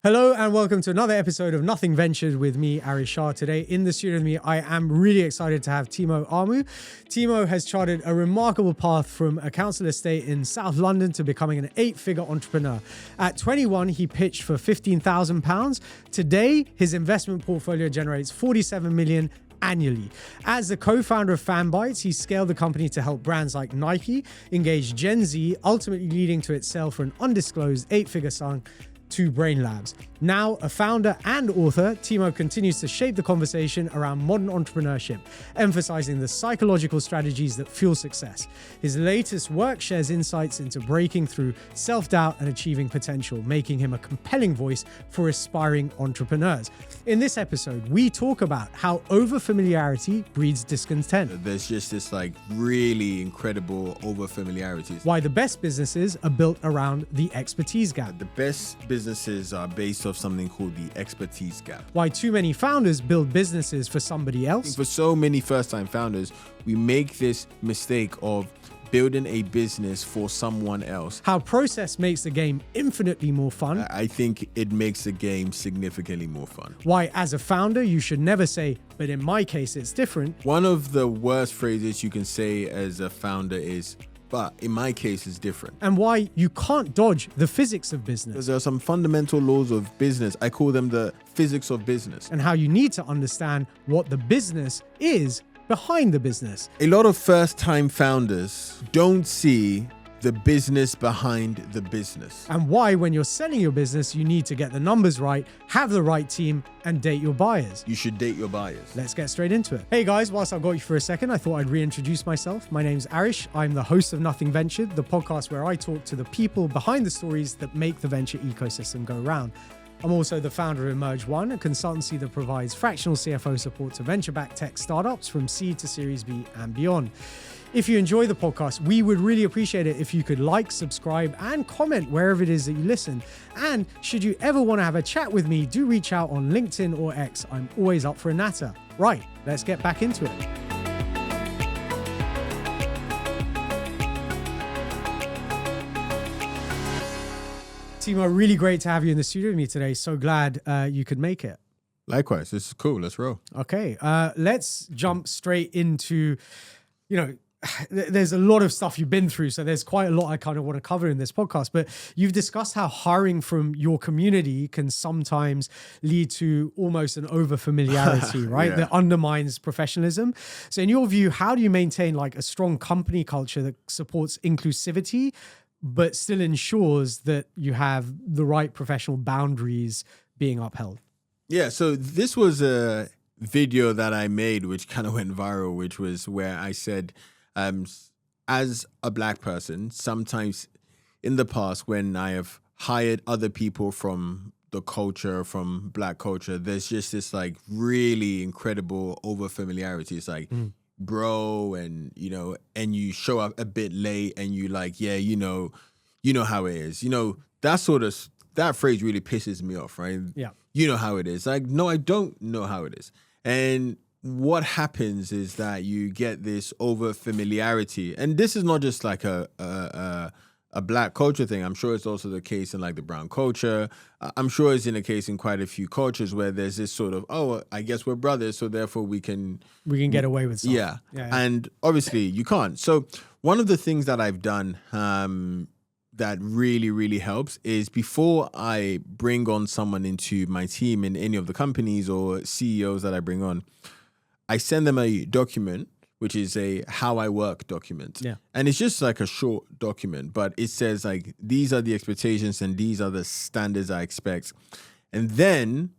Hello and welcome to another episode of Nothing Ventured with me, Aarish. Today in the studio with me, I am really excited to have Timo Armoo. Timo has charted a remarkable path from a council estate in South London to becoming an 8-figure entrepreneur. At 21, he pitched for £15,000. Today, his investment portfolio generates 47 million annually. As the co-founder of FanBytes, he scaled the company to help brands like Nike engage Gen Z, ultimately leading to its sale for an undisclosed 8-figure sum to Brain Labs. Now a founder and author, Timo continues to shape the conversation around modern entrepreneurship, emphasizing the psychological strategies that fuel success. His latest work shares insights into breaking through self-doubt and achieving potential, making him a compelling voice for aspiring entrepreneurs. In this episode, we talk about how over-familiarity breeds discontent. There's just this really incredible over-familiarity. Why the best businesses are built around the expertise gap. The best businesses are based off something called the expertise gap. Why too many founders build businesses for somebody else. For so many first-time founders, we make this mistake of building a business for someone else. How process makes the game infinitely more fun. I think it makes the game significantly more fun. Why, as a founder, you should never say, but in my case, it's different. One of the worst phrases you can say as a founder is, but in my case, it's different. And why you can't dodge the physics of business. Because there are some fundamental laws of business. I call them the physics of business. And how you need to understand what the business is behind the business. A lot of first-time founders don't see the business behind the business. And why, when you're selling your business, you need to get the numbers right, have the right team, and date your buyers. You should date your buyers. Let's get straight into it. Hey guys, whilst I've got you for a second, I thought I'd reintroduce myself. My name's Aarish. I'm the host of Nothing Ventured, the podcast where I talk to the people behind the stories that make the venture ecosystem go round. I'm also the founder of Emerge One, a consultancy that provides fractional CFO support to venture-backed tech startups from seed to Series B and beyond. If you enjoy the podcast, we would really appreciate it if you could like, subscribe, and comment wherever it is that you listen. And should you ever want to have a chat with me, do reach out on LinkedIn or X. I'm always up for a natter. Right, let's get back into it. Timo, really great to have you in the studio with me today. So glad you could make it. Likewise, this is cool. Let's roll. Okay, let's jump straight into, there's a lot of stuff you've been through, so there's quite a lot I kind of want to cover in this podcast, but you've discussed how hiring from your community can sometimes lead to almost an over-familiarity, right? Yeah. That undermines professionalism. So in your view, how do you maintain a strong company culture that supports inclusivity, but still ensures that you have the right professional boundaries being upheld? Yeah, so this was a video that I made, which kind of went viral, which was where I said, as a black person, sometimes in the past when I have hired other people from the culture, from black culture, there's just this really incredible over familiarity. It's bro, and and you show up a bit late and you you know how it is. That phrase really pisses me off, right? Yeah. You know how it is. No, I don't know how it is. And what happens is that you get this over familiarity, and this is not just a black culture thing. I'm sure it's also the case in the brown culture. I'm sure it's in the case in quite a few cultures where there's this sort of, oh, I guess we're brothers, so therefore we can get away with stuff. Yeah. And obviously you can't. So one of the things that I've done that really, really helps is before I bring on someone into my team in any of the companies or CEOs that I bring on, I send them a document, which is a how I work document. Yeah. And it's just a short document, but it says these are the expectations and these are the standards I expect. And then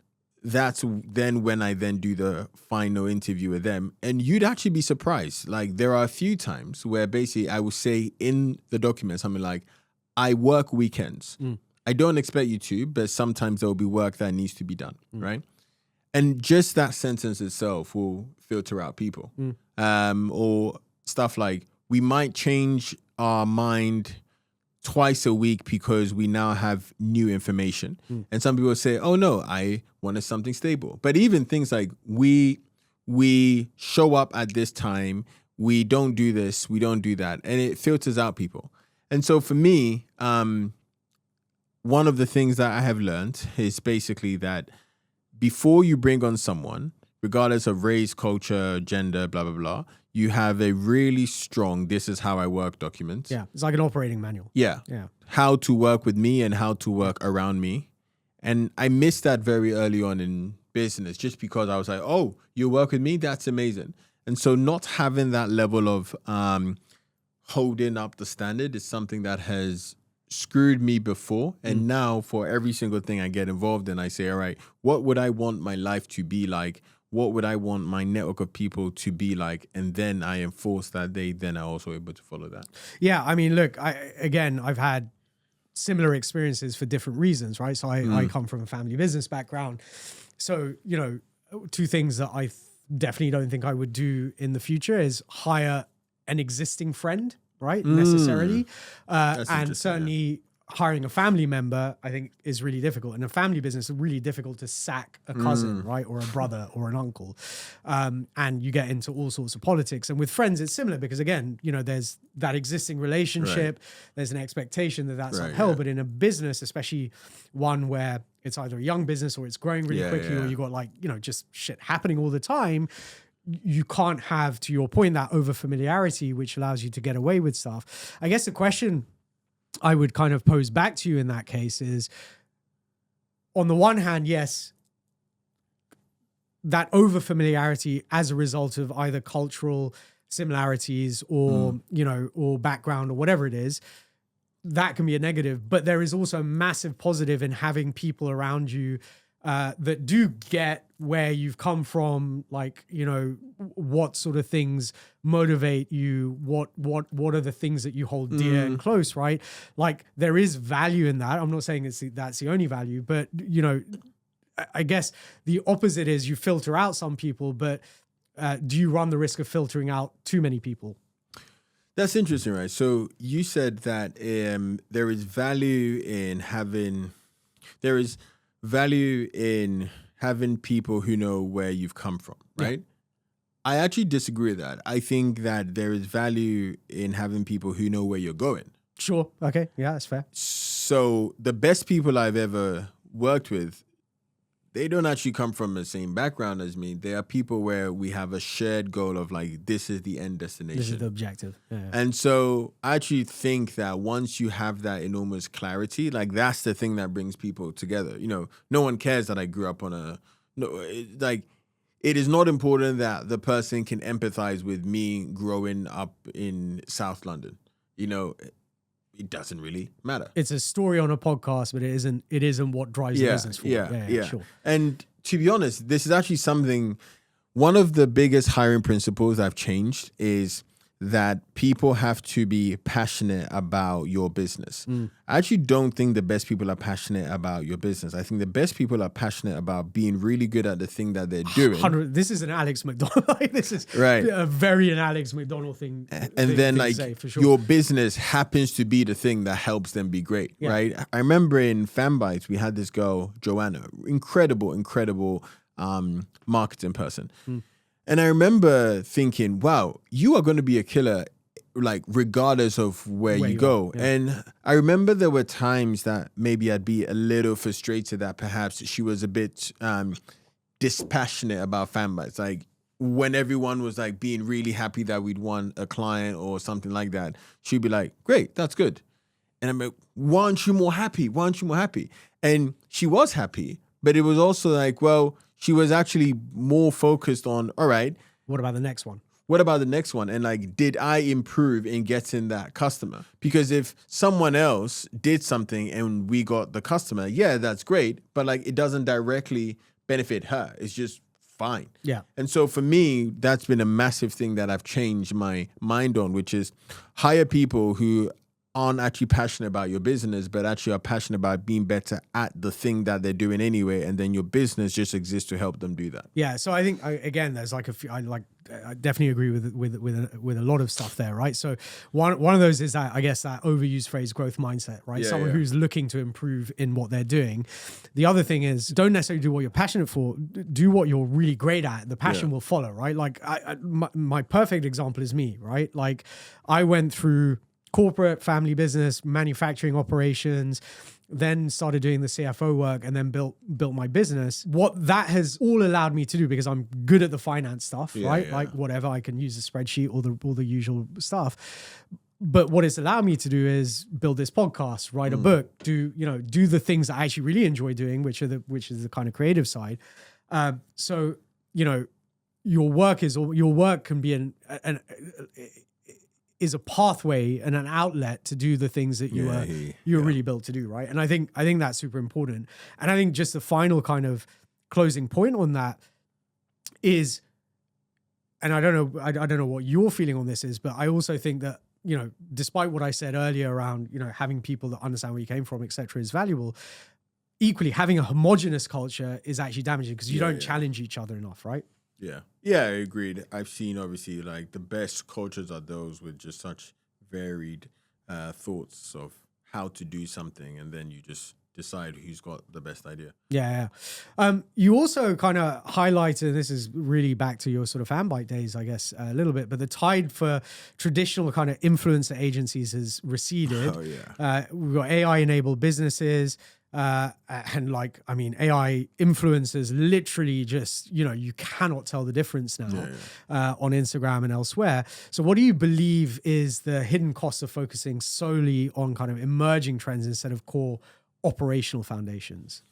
that's when I then do the final interview with them. And you'd actually be surprised. There are a few times where basically I will say in the document something like, I work weekends. I don't expect you to, but sometimes there will be work that needs to be done, right? And just that sentence itself will filter out people. Or stuff like, we might change our mind twice a week because we now have new information. And some people say, oh no, I wanted something stable. But even things like, we show up at this time, we don't do this, we don't do that. And it filters out people. And so for me, one of the things that I have learned is basically that before you bring on someone, regardless of race, culture, gender, blah, blah, blah, you have a really strong, this is how I work document. Yeah. It's like an operating manual. Yeah. Yeah. How to work with me and how to work around me. And I missed that very early on in business just because I was like, oh, you work with me? That's amazing. And so not having that level of holding up the standard is something that has screwed me before. And now for every single thing I get involved in, I say, all right, what would I want my life to be like? What would I want my network of people to be like? And then I enforce that they then are also able to follow that. Yeah. I mean, look, I've had similar experiences for different reasons, right? So I come from a family business background. So, you know, two things that I definitely don't think I would do in the future is hire an existing friend, right? Necessarily. And certainly hiring a family member, I think, is really difficult. In a family business, it's really difficult to sack a cousin, right? Or a brother or an uncle. And you get into all sorts of politics. And with friends, it's similar because, again, you know, there's that existing relationship. Right. There's an expectation that that's upheld. Yeah. But in a business, especially one where it's either a young business or it's growing really quickly or you got like, you know, just shit happening all the time, you can't have, to your point, that over familiarity, which allows you to get away with stuff. I guess the question I would kind of pose back to you in that case is, on the one hand, yes, that over familiarity as a result of either cultural similarities or, you know, or background or whatever it is, that can be a negative, but there is also a massive positive in having people around you that do get where you've come from, like, you know, what sort of things motivate you, what are the things that you hold dear and close, right? Like, there is value in that. I'm not saying that's the only value, but, you know, I guess the opposite is you filter out some people, but do you run the risk of filtering out too many people? That's interesting, right? So you said that there is value in having people who know where you've come from, right? Yeah. I actually disagree with that. I think that there is value in having people who know where you're going. Sure. Okay. Yeah, that's fair. So the best people I've ever worked with, they don't actually come from the same background as me. They are people where we have a shared goal of like, this is the end destination. This is the objective. Yeah. And so I actually think that once you have that enormous clarity, like that's the thing that brings people together. You know, no one cares that I grew up on it is not important that the person can empathize with me growing up in South London. You know, it doesn't really matter. It's a story on a podcast, but it isn't what drives the business forward. Yeah. Sure. And to be honest, this is actually one of the biggest hiring principles I've changed is that people have to be passionate about your business. I actually don't think the best people are passionate about your business. I think the best people are passionate about being really good at the thing that they're doing. This is an Alex McDonald. This is a very an Alex McDonald thing. And then like for sure. Your business happens to be the thing that helps them be great, right? I remember in Fanbytes, we had this girl, Joanna, incredible marketing person. And I remember thinking, wow, you are going to be a killer, like regardless of where you go. Yeah. And I remember there were times that maybe I'd be a little frustrated that perhaps she was a bit dispassionate about Fanbytes. Like when everyone was like being really happy that we'd won a client or something like that, she'd be like, great, that's good. And I'm like, why aren't you more happy? Why aren't you more happy? And she was happy, but it was also like, well, she was actually more focused on, all right, what about the next one? What about the next one? And like, did I improve in getting that customer? Because if someone else did something and we got the customer, yeah, that's great. But like, it doesn't directly benefit her. It's just fine. Yeah. And so for me, that's been a massive thing that I've changed my mind on, which is hire people who aren't actually passionate about your business, but actually are passionate about being better at the thing that they're doing anyway, and then your business just exists to help them do that. Yeah, so I think again, there's like I definitely agree with a lot of stuff there, right? So one of those is that, I guess, that overused phrase, growth mindset, right? Someone who's looking to improve in what they're doing. The other thing is, don't necessarily do what you're passionate for, do what you're really great at. The passion will follow, right? Like my perfect example is me, right? Like I went through corporate, family business, manufacturing operations, then started doing the CFO work, and then built my business. What that has all allowed me to do, because I'm good at the finance stuff, right? Yeah. Like whatever, I can use a spreadsheet, all the usual stuff. But what it's allowed me to do is build this podcast, write a book, do the things that I actually really enjoy doing, which is the kind of creative side. So your work can be is a pathway and an outlet to do the things that you're really built to do, right? And I think that's super important. And I think just the final kind of closing point on that is, and I don't know what your feeling on this is, but I also think that, despite what I said earlier around, having people that understand where you came from, et cetera, is valuable. Equally, having a homogenous culture is actually damaging because you don't challenge each other enough, right? Yeah, I agreed. I've seen, obviously, like the best cultures are those with just such varied thoughts of how to do something, and then you just decide who's got the best idea. Yeah. You also kind of highlighted, and this is really back to your sort of Fanbyte days, I guess, a little bit, but the tide for traditional kind of influencer agencies has receded. Oh, yeah. We've got AI-enabled businesses. And AI influencers literally just, you cannot tell the difference now on Instagram and elsewhere. So what do you believe is the hidden cost of focusing solely on kind of emerging trends instead of core operational foundations?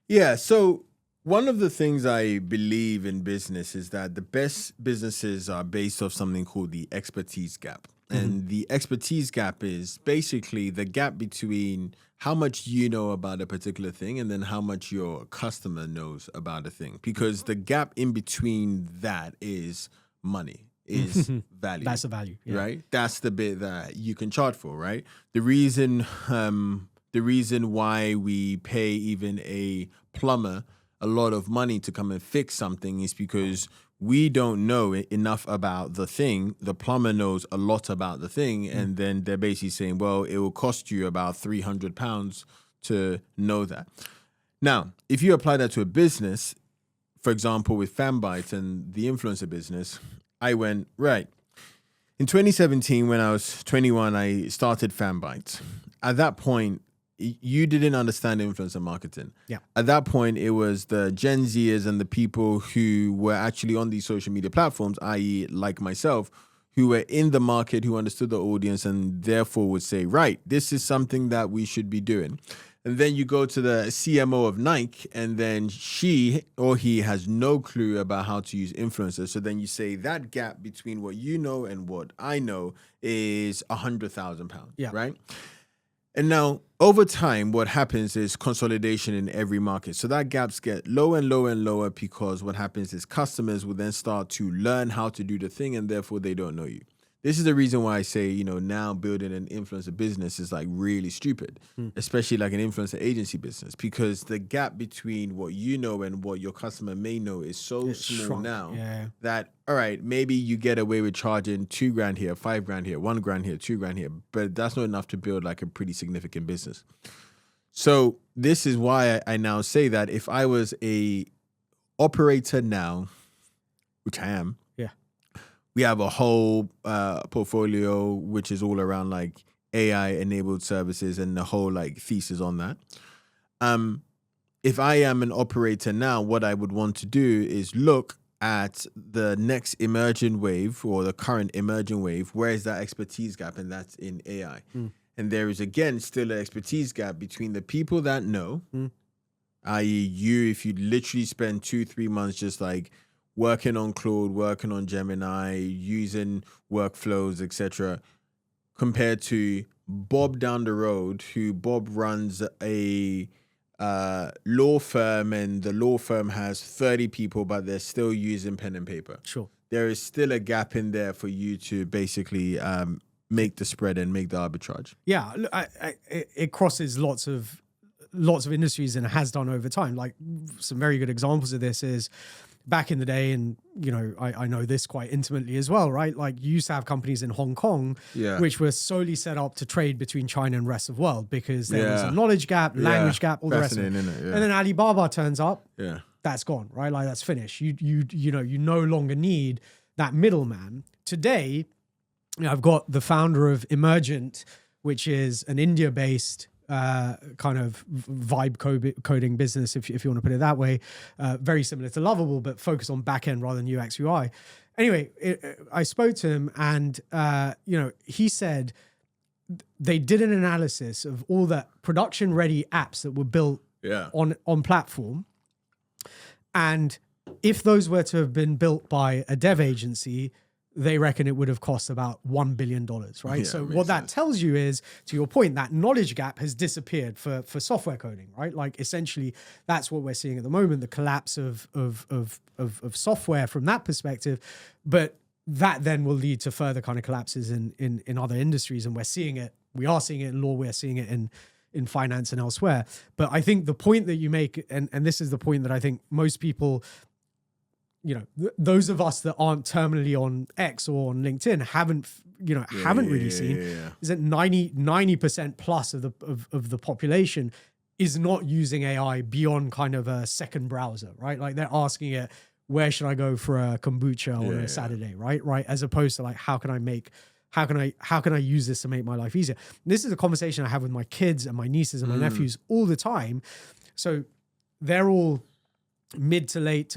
Yeah. So one of the things I believe in business is that the best businesses are based off something called the expertise gap. And the expertise gap is basically the gap between how much you know about a particular thing and then how much your customer knows about a thing. Because the gap in between that is money, is value. That's the value, right? That's the bit that you can charge for, right? The reason why we pay even a plumber a lot of money to come and fix something is because we don't know enough about the thing. The plumber knows a lot about the thing. And then they're basically saying, well, it will cost you about £300 to know that. Now, if you apply that to a business, for example, with Fanbyte and the influencer business, I went, right. In 2017, when I was 21, I started Fanbyte. At that point, you didn't understand influencer marketing. Yeah. At that point, it was the Gen Zers and the people who were actually on these social media platforms, i.e. like myself, who were in the market, who understood the audience and therefore would say, right, this is something that we should be doing. And then you go to the CMO of Nike and then she or he has no clue about how to use influencers. So then you say that gap between what you know and what I know is £100,000, right? And now, over time, what happens is consolidation in every market. So that gaps get lower and lower and lower because what happens is customers will then start to learn how to do the thing and therefore they don't know you. This is the reason why I say, now building an influencer business is like really stupid, especially like an influencer agency business, because the gap between what you know and what your customer may know is so small now that, all right, maybe you get away with charging $2,000 here, $5,000 here, $1,000 here, $2,000 here, but that's not enough to build like a pretty significant business. So this is why I now say that if I was a operator now, which I am, we have a whole portfolio which is all around like AI enabled services and the whole like thesis on that. If I am an operator now, what I would want to do is look at the next emerging wave or the current emerging wave. Where is that expertise gap? And that's in AI. And there is, again, still an expertise gap between the people that know, i.e. you, if you literally spend 2-3 months just like working on Claude, working on Gemini, using workflows, etc., compared to Bob down the road, who Bob runs a law firm and the law firm has 30 people, but they're still using pen and paper. Sure. There is still a gap in there for you to basically make the spread and make the arbitrage. Yeah, it crosses lots of industries and has done over time. Like some very good examples of this is back in the day, and I know this quite intimately as well, right? Like you used to have companies in Hong Kong, which were solely set up to trade between China and rest of the world because there was a knowledge gap, language gap, all the rest of it. And then Alibaba turns up, that's gone, right? Like that's finished. You no longer need that middleman. Today, I've got the founder of Emergent, which is an India-based kind of vibe coding business, if you want to put it that way. Very similar to Lovable, but focused on back-end rather than UX UI. Anyway, I spoke to him, and he said they did an analysis of all the production-ready apps that were built on platform, and if those were to have been built by a dev agency, they reckon it would have cost about $1 billion, right? Yeah, so what that tells you is, to your point, that knowledge gap has disappeared for software coding, right? Like essentially that's what we're seeing at the moment, the collapse of software from that perspective. But that then will lead to further kind of collapses in other industries. And we are seeing it in law, we're seeing it in finance and elsewhere. But I think the point that you make, and this is the point that I think most people, those of us that aren't terminally on X or on LinkedIn haven't really seen, is that 90% plus of the population is not using AI beyond kind of a second browser, right? Like they're asking it, where should I go for a kombucha on a Saturday, right? As opposed to like, how can I use this to make my life easier? This is a conversation I have with my kids and my nieces and my nephews all the time. So they're all mid late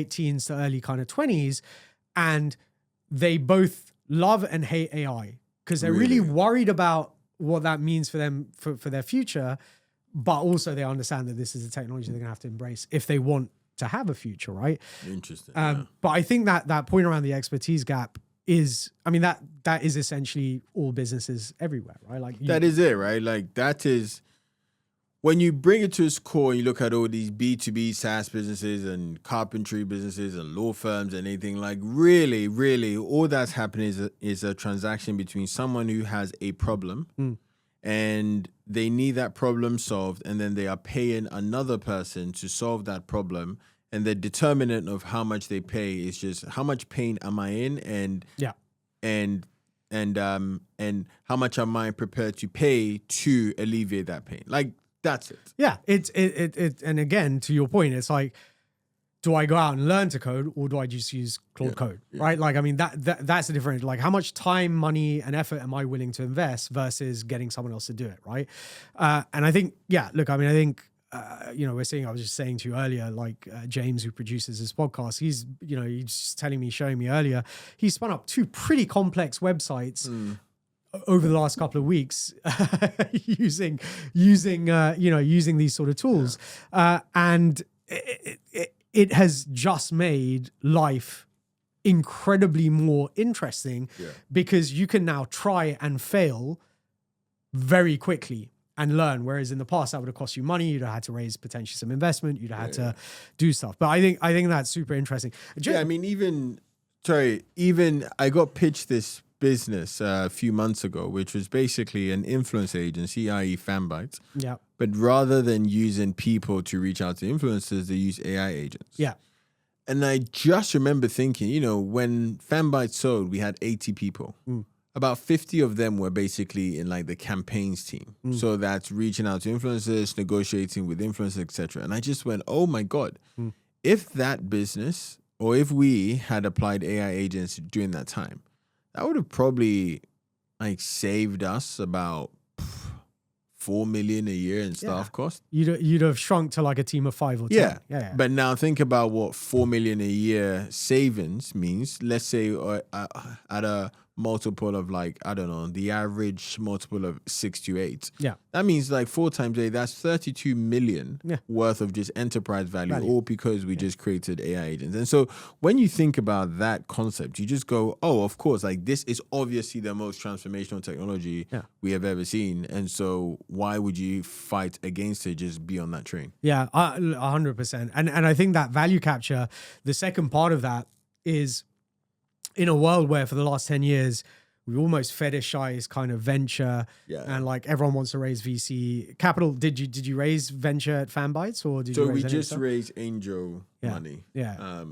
teens to early kind of 20s, and they both love and hate AI because they're really worried about what that means for them for their future, but also they understand that this is a technology they're gonna have to embrace if they want to have a future, right? Interesting. But I think that point around the expertise gap is, that is essentially all businesses everywhere, right? Like that is it, right? Like that is, when you bring it to its core, you look at all these B2B SaaS businesses and carpentry businesses and law firms and anything, like really, all that's happening is a transaction between someone who has a problem and they need that problem solved, and then they are paying another person to solve that problem. And the determinant of how much they pay is just how much pain am I in, and how much am I prepared to pay to alleviate that pain. Like, that's it. Yeah, it and again, to your point, it's like, do I go out and learn to code, or do I just use Claude Code, right? Like, that's the difference. Like, how much time, money, and effort am I willing to invest versus getting someone else to do it, right? And I think, look, I think, we're seeing, I was just saying to you earlier, like James, who produces this podcast, he's showing me earlier, he spun up 2 pretty complex websites over the last couple of weeks using these sort of tools. And it has just made life incredibly more interesting because you can now try and fail very quickly and learn. Whereas in the past, that would have cost you money. You'd have had to raise potentially some investment. You'd have had to do stuff. But I think that's super interesting. Even I got pitched this business a few months ago, which was basically an influence agency, i.e. Fanbytes. Yeah. But rather than using people to reach out to influencers, they use AI agents. Yeah. And I just remember thinking, when Fanbytes sold, we had 80 people. About 50 of them were basically in like the campaigns team. So that's reaching out to influencers, negotiating with influencers, etc. And I just went, oh my God, if that business, or if we had applied AI agents during that time, that would have probably like saved us about $4 million a year in staff cost. You'd have shrunk to like a team of 5 or 10. Yeah. But now think about what $4 million a year savings means. Let's say at a multiple of like, I don't know, the average multiple of 6 to 8. Yeah. That means like 4 times 8, that's 32 million worth of just enterprise value. All because we just created AI agents. And so when you think about that concept, you just go, oh, of course, like this is obviously the most transformational technology we have ever seen. And so why would you fight against it? Just be on that train. Yeah, 100%. And I think that value capture, the second part of that is, in a world where for the last 10 years, we almost fetishize kind of venture and like everyone wants to raise VC capital. Did you raise venture at Fanbytes, or did you raise we just raised angel money. Yeah.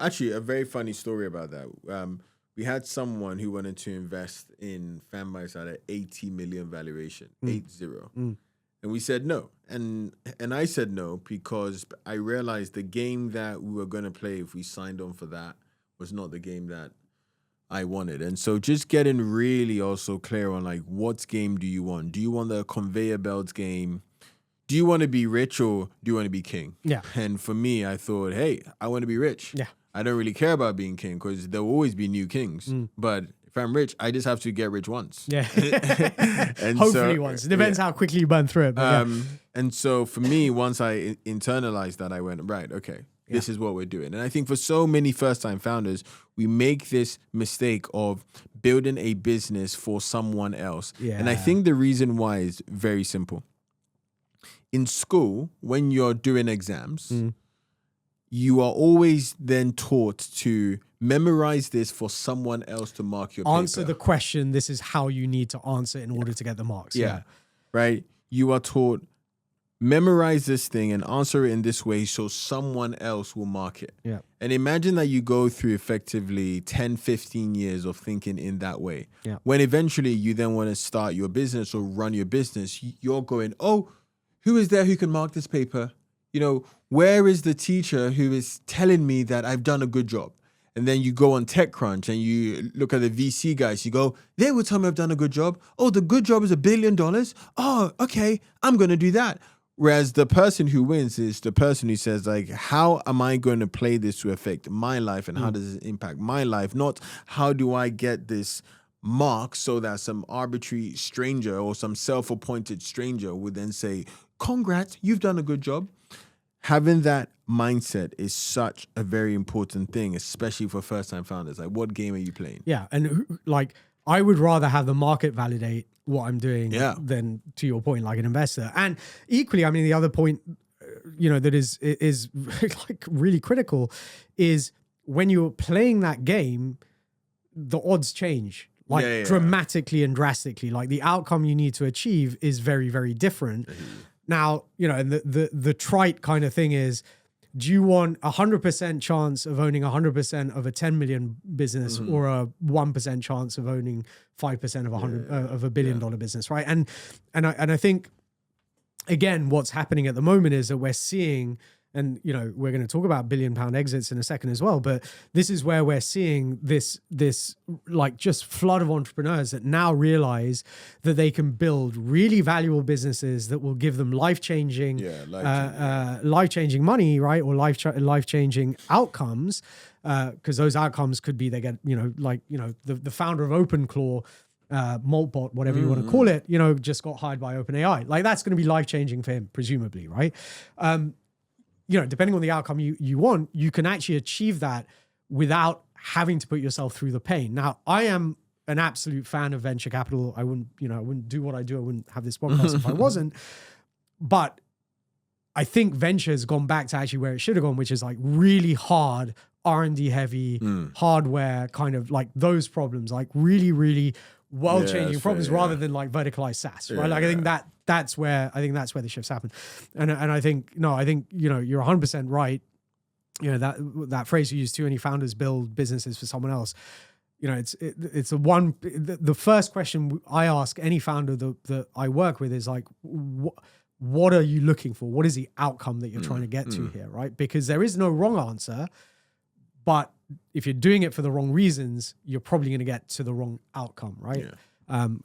Actually, a very funny story about that. We had someone who wanted to invest in Fanbytes at an 80 million valuation, 80. And we said no. And I said no because I realized the game that we were going to play if we signed on for that was not the game that I wanted. And so just getting really also clear on like, what game do you want? Do you want the conveyor belt game? Do you want to be rich or do you want to be king? Yeah. And for me, I thought, hey, I want to be rich. Yeah. I don't really care about being king because there will always be new kings. But if I'm rich, I just have to get rich once. Yeah. And Hopefully once. It depends how quickly you burn through it. But And so for me, once I internalized that, I went, right, okay, this is what we're doing. And I think for so many first-time founders, we make this mistake of building a business for someone else. Yeah. And I think the reason why is very simple. In school, when you're doing exams, you are always then taught to memorize this for someone else to mark your answer paper. the question. This is how you need to answer in order to get the marks. Yeah. Right? You are taught, memorize this thing and answer it in this way so someone else will mark it. Yeah. And imagine that you go through effectively 10, 15 years of thinking in that way. Yeah. When eventually you then want to start your business or run your business, you're going, oh, who is there who can mark this paper? You know, where is the teacher who is telling me that I've done a good job? And then you go on TechCrunch and you look at the VC guys. You go, they will tell me I've done a good job. Oh, the good job is $1 billion. Oh, okay, I'm going to do that. Whereas the person who wins is the person who says, like, how am I going to play this to affect my life and how does it impact my life? Not how do I get this mark so that some arbitrary stranger or some self-appointed stranger would then say, congrats, you've done a good job. Having that mindset is such a very important thing, especially for first-time founders. Like, what game are you playing? Yeah. And like, I would rather have the market validate what I'm doing than, to your point, like an investor. And equally, I mean, the other point, that is like really critical is when you're playing that game, the odds change like dramatically and drastically. Like the outcome you need to achieve is very, very different. Now, and the trite kind of thing is, do you want 100% chance of owning 100% of a 10 million business or a 1% chance of owning 5% of $1 billion business, right? And I think, again, what's happening at the moment is that we're seeing, and we're going to talk about £1 billion exits in a second as well, but this is where we're seeing this like just flood of entrepreneurs that now realize that they can build really valuable businesses that will give them life-changing money, right? Or life-changing outcomes, because those outcomes could be they get, the founder of OpenClaw, Maltbot, whatever you want to call it, just got hired by OpenAI. Like that's going to be life-changing for him, presumably, right? Depending on the outcome you want, you can actually achieve that without having to put yourself through the pain. Now, I am an absolute fan of venture capital. I wouldn't do what I do. I wouldn't have this podcast if I wasn't. But I think venture has gone back to actually where it should have gone, which is like really hard R&D heavy hardware, kind of like those problems, like really, really world-changing problems rather than like verticalized SaaS, right? Like I think that's where the shifts happen. And I think you're 100% right. That phrase you use, too many founders build businesses for someone else. It's the first question I ask any founder that I work with is like, what are you looking for? What is the outcome that you're trying to get to here, right? Because there is no wrong answer, but if you're doing it for the wrong reasons, you're probably going to get to the wrong outcome, right?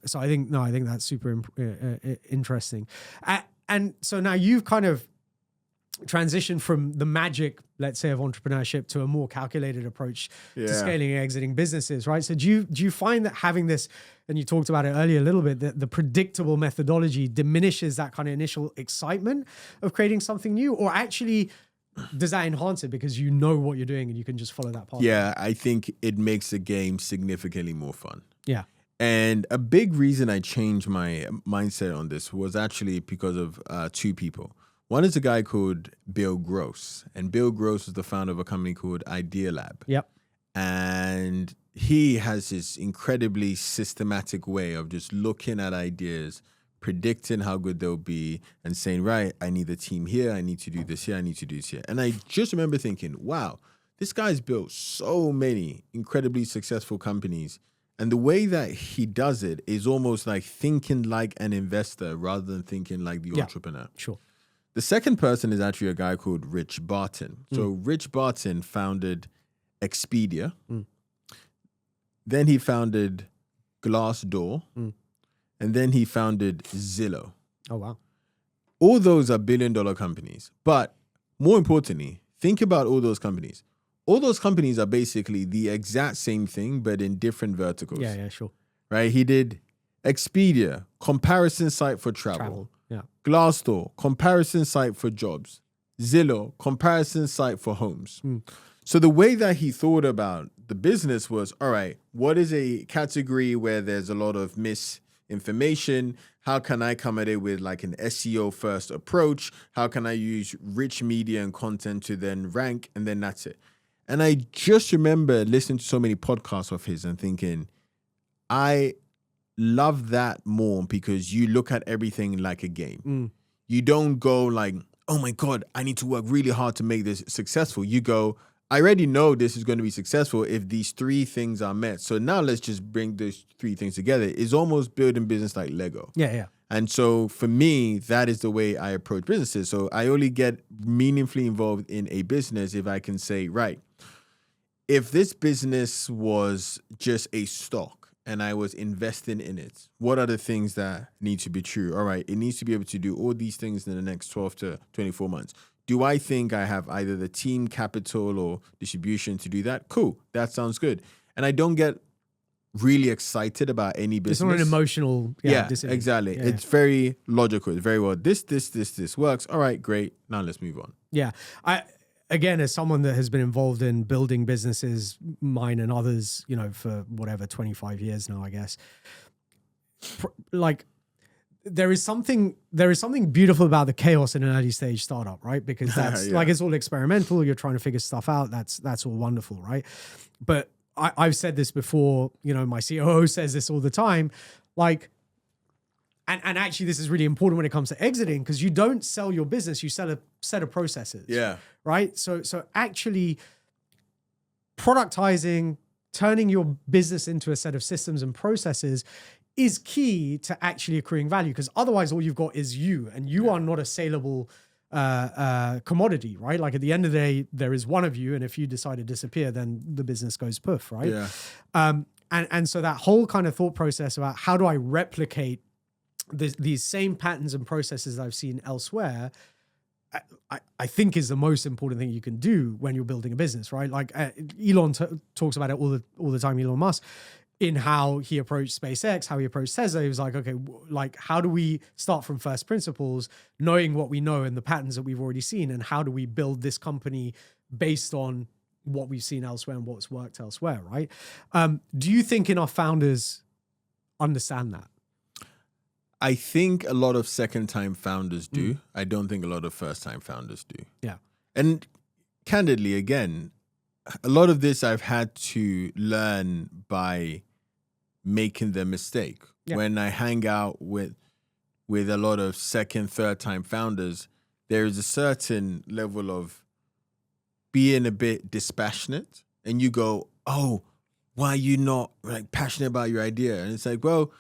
So I think that's super interesting. And so now you've kind of transitioned from the magic, let's say, of entrepreneurship to a more calculated approach to scaling and exiting businesses, right? So do you find that having this, and you talked about it earlier a little bit, that the predictable methodology diminishes that kind of initial excitement of creating something new, or actually does that enhance it because you know what you're doing and you can just follow that path? Yeah, I think it makes the game significantly more fun. Yeah. And a big reason I changed my mindset on this was actually because of two people. One is a guy called Bill Gross, and Bill Gross is the founder of a company called Idea Lab. Yep. And he has this incredibly systematic way of just looking at ideas, predicting how good they'll be, and saying, right, I need a team here, I need to do this here, I need to do this here. And I just remember thinking, wow, this guy's built so many incredibly successful companies. And the way that he does it is almost like thinking like an investor rather than thinking like the entrepreneur. Sure. The second person is actually a guy called Rich Barton. So Rich Barton founded Expedia. Then he founded Glassdoor. And then he founded Zillow. Oh, wow. All those are billion-dollar companies. But more importantly, think about all those companies. All those companies are basically the exact same thing, but in different verticals. Yeah, sure. Right? He did Expedia, comparison site for travel. Yeah. Glassdoor, comparison site for jobs. Zillow, comparison site for homes. So the way that he thought about the business was, all right, what is a category where there's a lot of misinformation? How can I come at it with like an SEO first approach? How can I use rich media and content to then rank? And then that's it. And I just remember listening to so many podcasts of his and thinking, I love that more because you look at everything like a game. You don't go like, oh my God, I need to work really hard to make this successful. You go, I already know this is going to be successful if these three things are met. So now let's just bring those three things together. It's almost building business like Lego. Yeah. And so for me, that is the way I approach businesses. So I only get meaningfully involved in a business if I can say, right, if this business was just a stock and I was investing in it, what are the things that need to be true? All right, it needs to be able to do all these things in the next 12 to 24 months. Do I think I have either the team, capital, or distribution to do that? Cool, that sounds good. And I don't get really excited about any business. It's not an emotional decision. Exactly. Yeah. It's very logical. It's very well. This works. All right, great. Now let's move on. Yeah. Again, as someone that has been involved in building businesses, mine and others, for whatever, 25 years now, I guess, there is something beautiful about the chaos in an early stage startup, right? Because that's like, it's all experimental. You're trying to figure stuff out. That's all wonderful, right? But I've said this before, my COO says this all the time, like, and actually this is really important when it comes to exiting, because you don't sell your business, you sell a set of processes. Yeah. Right? So actually productizing, turning your business into a set of systems and processes is key to actually accruing value, because otherwise all you've got is you, and you are not a saleable commodity, right? Like at the end of the day, there is one of you, and if you decide to disappear, then the business goes poof, right? Yeah. And so that whole kind of thought process about how do I replicate these same patterns and processes that I've seen elsewhere, I think is the most important thing you can do when you're building a business, right? Like Elon talks about it all the time, Elon Musk, in how he approached SpaceX, how he approached Tesla. He was like, okay, like how do we start from first principles, knowing what we know and the patterns that we've already seen, and how do we build this company based on what we've seen elsewhere and what's worked elsewhere, right? Do you think enough founders understand that? I think a lot of second-time founders do. I don't think a lot of first-time founders do. Yeah. And candidly, again, a lot of this I've had to learn by making the mistake. Yeah. When I hang out with a lot of second, third-time founders, there is a certain level of being a bit dispassionate, and you go, oh, why are you not like passionate about your idea? And it's like, well,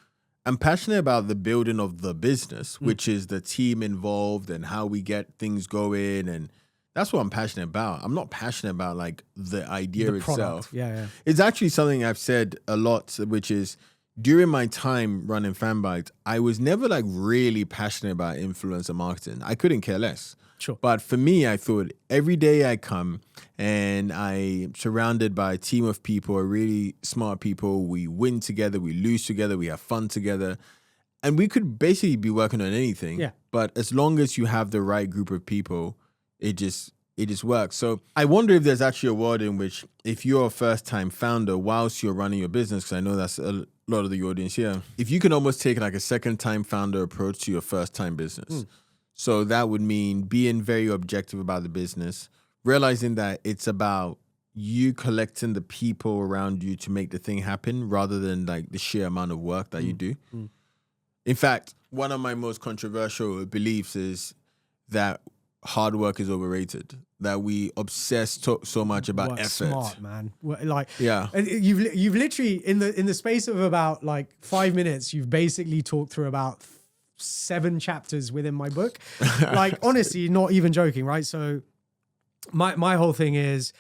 I'm passionate about the building of the business, which is the team involved and how we get things going. And that's what I'm passionate about. I'm not passionate about like the idea itself. Yeah. It's actually something I've said a lot, which is during my time running Fanbytes, I was never like really passionate about influencer marketing. I couldn't care less. Sure. But for me, I thought every day I come and I'm surrounded by a team of people, are really smart people. We win together, we lose together, we have fun together. And we could basically be working on anything. Yeah. But as long as you have the right group of people, it just works. So I wonder if there's actually a world in which if you're a first-time founder whilst you're running your business, because I know that's a lot of the audience here, if you can almost take like a second-time founder approach to your first-time business. So that would mean being very objective about the business, realizing that it's about you collecting the people around you to make the thing happen rather than like the sheer amount of work that you do. In fact, one of my most controversial beliefs is that hard work is overrated, that we obsess so much about effort. Smart, man. Like, yeah. You've literally in the space of about like 5 minutes, you've basically talked through about 7 chapters within my book. Like, honestly, not even joking, right? So my whole thing is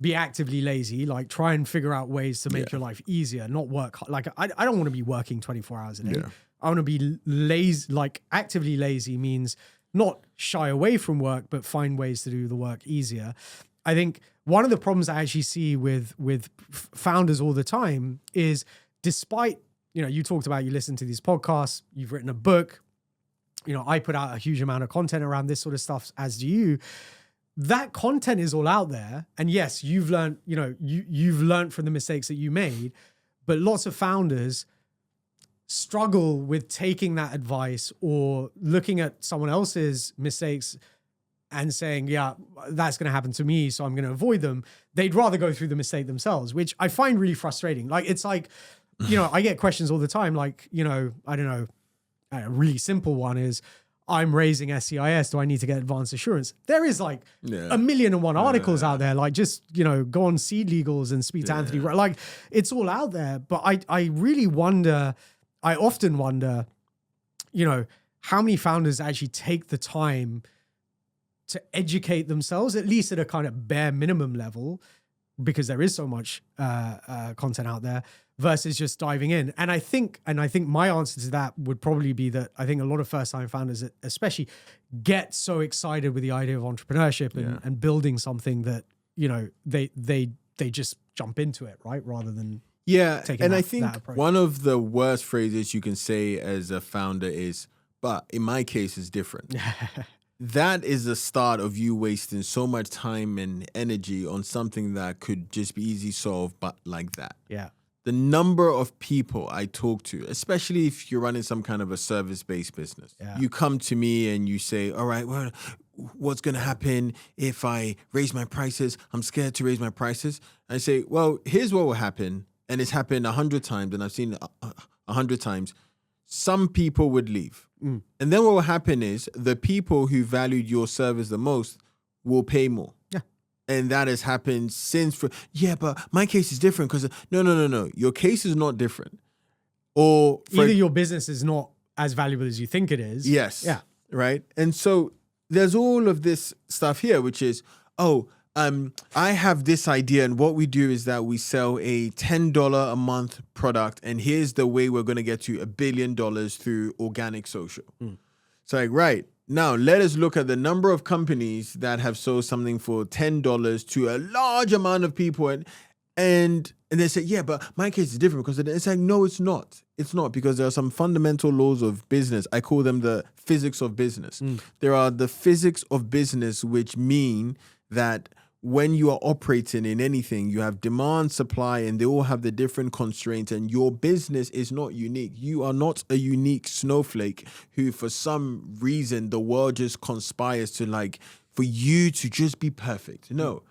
be actively lazy, like try and figure out ways to make your life easier, not work hard. Like I don't want to be working 24 hours a day. Yeah. I want to be lazy, like actively lazy means not shy away from work, but find ways to do the work easier. I think one of the problems I actually see with founders all the time is, despite, you talked about, you listen to these podcasts, you've written a book, I put out a huge amount of content around this sort of stuff, as do you. That content is all out there. And yes, you've learned, you've learned from the mistakes that you made, but lots of founders struggle with taking that advice or looking at someone else's mistakes and saying, yeah, that's going to happen to me, so I'm going to avoid them. They'd rather go through the mistake themselves, which I find really frustrating. Like, it's like, I get questions all the time, like, I don't know, a really simple one is, I'm raising SCIS. Do I need to get advanced assurance? There is like 1,000,001 articles out there. Like, just, go on Seed Legals and speak to Anthony. Like, it's all out there. But I really wonder, I often wonder, how many founders actually take the time to educate themselves, at least at a kind of bare minimum level, because there is so much content out there, versus just diving in. And I think my answer to that would probably be that I think a lot of first-time founders, especially, get so excited with the idea of entrepreneurship and building something that, they just jump into it, right? Rather than taking I think one of the worst phrases you can say as a founder is, but in my case, it's different. That is the start of you wasting so much time and energy on something that could just be easy solved, but like that. Yeah. The number of people I talk to, especially if you're running some kind of a service-based business, you come to me and you say, all right, well, what's going to happen if I raise my prices? I'm scared to raise my prices. I say, well, here's what will happen. And it's happened 100 times, and I've seen it 100 times. Some people would leave. And then what will happen is the people who valued your service the most will pay more. Yeah. And that has happened since. But my case is different because no. Your case is not different. Or either your business is not as valuable as you think it is. Yes. Yeah. Right. And so there's all of this stuff here, which is, I have this idea, and what we do is that we sell a $10 a month product, and here's the way we're going to get to $1 billion through organic social. So like, right, now let us look at the number of companies that have sold something for $10 to a large amount of people, and they say, yeah, but my case is different because it's like, no, it's not. It's not, because there are some fundamental laws of business. I call them the physics of business. There are the physics of business, which mean that when you are operating in anything, you have demand, supply, and they all have the different constraints, and your business is not unique. You are not a unique snowflake who, for some reason, the world just conspires to, like, for you to just be perfect. No.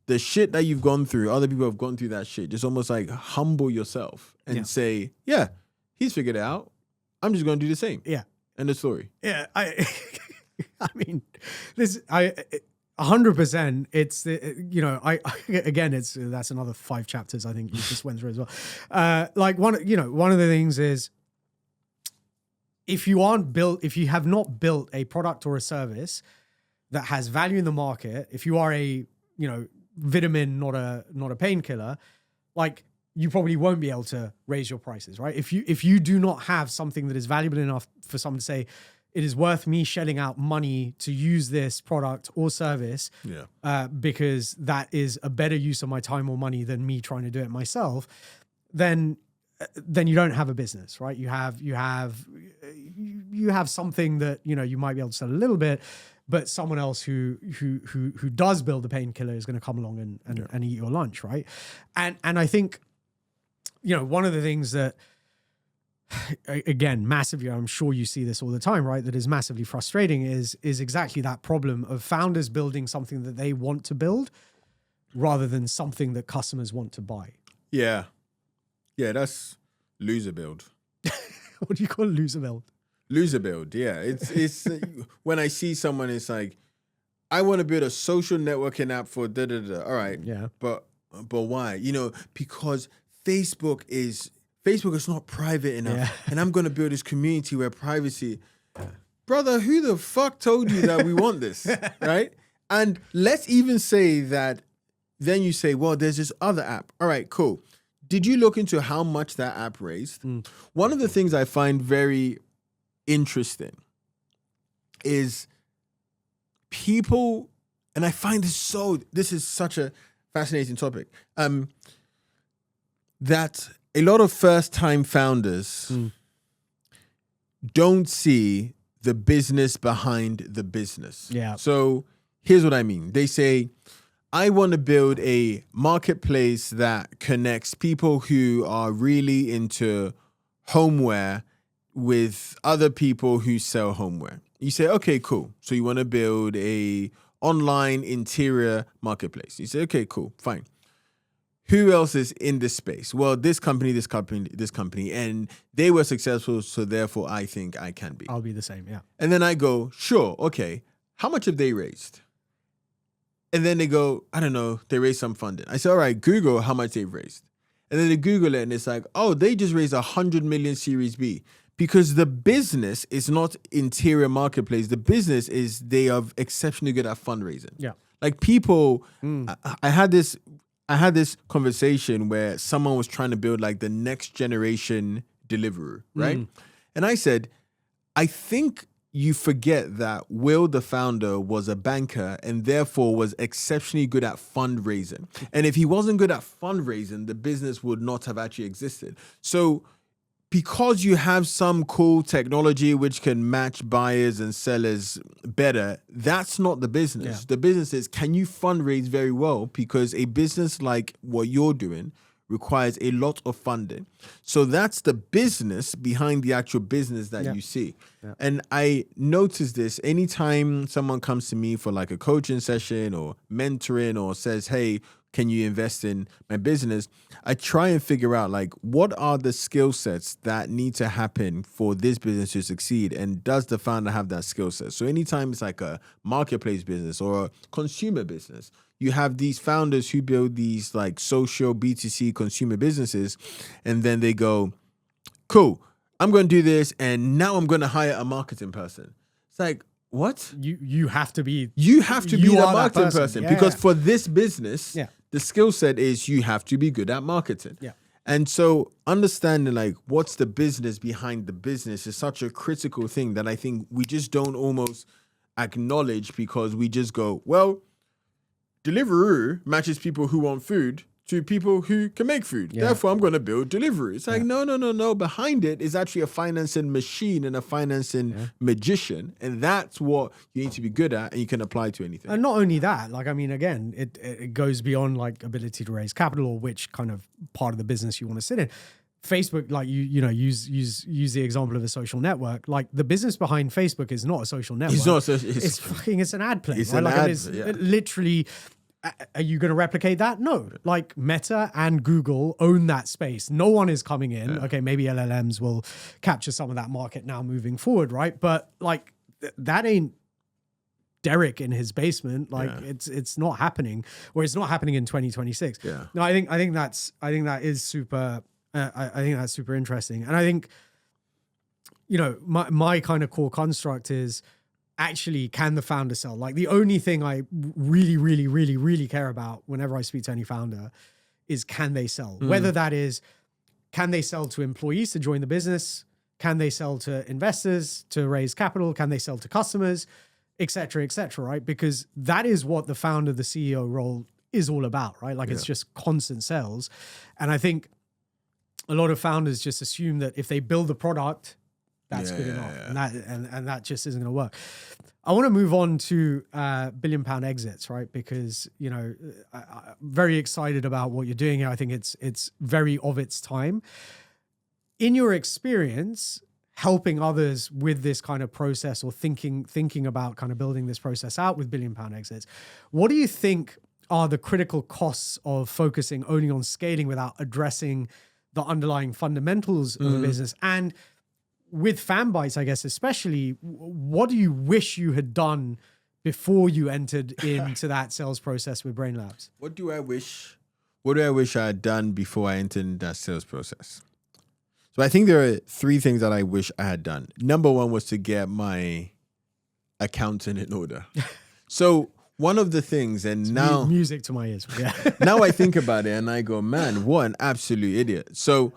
The shit that you've gone through, other people have gone through that shit. Just almost like humble yourself and say, yeah, he's figured it out. I'm just going to do the same. Yeah. End of story. Yeah. I mean, 100%. It's that's another 5 chapters I think you just went through as well. Like one of the things is, if you have not built a product or a service that has value in the market, if you are a vitamin, not a painkiller, like, you probably won't be able to raise your prices, right? If you do not have something that is valuable enough for someone to say, it is worth me shelling out money to use this product or service, because that is a better use of my time or money than me trying to do it myself, then you don't have a business, right? You have something that, you might be able to sell a little bit, but someone else who does build the painkiller is going to come along and eat your lunch, right? And I think, one of the things that, again, massively, I'm sure you see this all the time, right? That is massively frustrating is exactly that problem of founders building something that they want to build rather than something that customers want to buy. Yeah. Yeah, that's loser build. What do you call loser build? Loser build, yeah. It's when I see someone, it's like, I want to build a social networking app for da-da-da. All right. Yeah. But why? Because Facebook is not private enough. And I'm going to build this community where privacy... Brother, who the fuck told you that we want this, right? And let's even say that then you say, well, there's this other app. All right, cool. Did you look into how much that app raised? One of the things I find very interesting is people, and I find this is such a fascinating topic, that a lot of first-time founders don't see the business behind the business. Yeah. So here's what I mean. They say, I want to build a marketplace that connects people who are really into homeware with other people who sell homeware. You say, okay, cool. So you want to build a online interior marketplace. You say, okay, cool, fine. Who else is in this space? Well, this company, and they were successful, so therefore I think I can be. I'll be the same, yeah. And then I go, sure, okay. How much have they raised? And then they go, I don't know, they raised some funding. I say, all right, Google how much they've raised. And then they Google it and it's like, oh, they just raised 100 million Series B. Because the business is not interior marketplace. The business is they are exceptionally good at fundraising. Yeah. Like people, I had this conversation where someone was trying to build like the next generation Deliveroo, right? And I said, I think you forget that Will, the founder, was a banker and therefore was exceptionally good at fundraising. And if he wasn't good at fundraising, the business would not have actually existed. So because you have some cool technology which can match buyers and sellers better, that's not the business. Yeah. The business is, can you fundraise very well? Because a business like what you're doing requires a lot of funding. So that's the business behind the actual business that you see. Yeah. And I notice this anytime someone comes to me for like a coaching session or mentoring or says, hey, can you invest in my business? I try and figure out like, what are the skill sets that need to happen for this business to succeed? And does the founder have that skill set? So anytime it's like a marketplace business or a consumer business, you have these founders who build these like social B2C consumer businesses, and then they go, cool, I'm going to do this, and now I'm going to hire a marketing person. It's like, what? You have to be the marketing person yeah, because for this business, the skill set is you have to be good at marketing. Yeah. And so understanding like what's the business behind the business is such a critical thing that I think we just don't almost acknowledge because we just go, well, Deliveroo matches people who want food to people who can make food. Yeah. Therefore, I'm going to build Deliveroo. It's like, no. Behind it is actually a financing machine and a financing magician. And that's what you need to be good at and you can apply to anything. And not only that, like, I mean, again, it goes beyond like ability to raise capital or which kind of part of the business you want to sit in. Facebook, like you know, use the example of a social network. Like the business behind Facebook is not a social network. It's not social. It's an ad place. It's right? an like ad. It's literally. Are you going to replicate that? No. Like Meta and Google own that space. No one is coming in. Yeah. Okay, maybe LLMs will capture some of that market now moving forward, right? But like that ain't Derek in his basement. Like it's not happening, or it's not happening in 2026. Yeah. No, I think that is super. I think that's super interesting, and I think, you know, my kind of core construct is actually, can the founder sell? Like the only thing I really care about whenever I speak to any founder is, can they sell? Whether that is, can they sell to employees to join the business? Can they sell to investors to raise capital? Can they sell to customers, et cetera, right? Because that is what the founder, the CEO role is all about, right? Like it's just constant sales. And I think a lot of founders just assume that if they build the product, that's good enough. And that just isn't going to work. I want to move on to £1 billion exits, right? Because, you know, I'm very excited about what you're doing here. I think it's very of its time. In your experience, helping others with this kind of process or thinking about kind of building this process out with £1 billion exits, what do you think are the critical costs of focusing only on scaling without addressing the underlying fundamentals of the business? And with Fanbytes, I guess, especially, what do you wish you had done before you entered into that sales process with Brain Labs? What do I wish I had done before I entered that sales process? So I think there are 3 things that I wish I had done. Number 1 was to get my accounting in order. So one of the things, and now music to my ears. Yeah. now I think about it and I go, man, what an absolute idiot. So